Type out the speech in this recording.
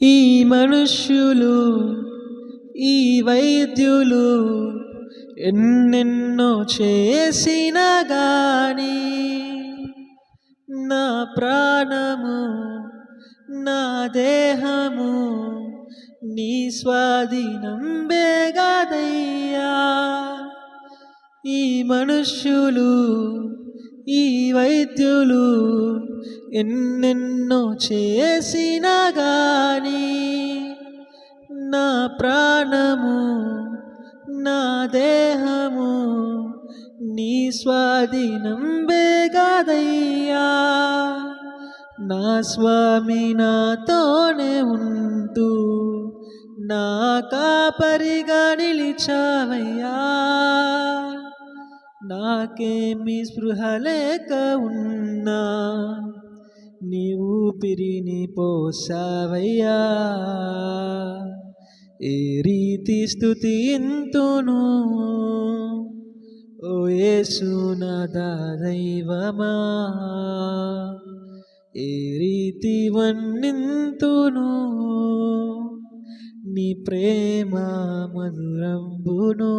ఈ మనుష్యులు ఈ వైద్యులు ఎన్నెన్నో చేసినా గాని నా ప్రాణము నా దేహము నీ స్వాధీనం బేగదయ్యా. ఈ మనుష్యులు ఈ వైద్యులు ఎన్నెన్నో చేసినా గాని నా ప్రాణము నా దేహము నీ స్వాధీనం బేగదయ్యా. నా స్వామి నాతోనే ఉంటూ నా కాపరిగా నిలిచావయ్యా. నాకేమి స్పృహ లేక ఉన్నా నీ ఊపిరిని పోసావయ్యా. ఏ రీతి స్తుతింతును ఓ యేసు నా దైవమా, ఏ రీతి వర్ణింతును నీ ప్రేమ మధురంబును.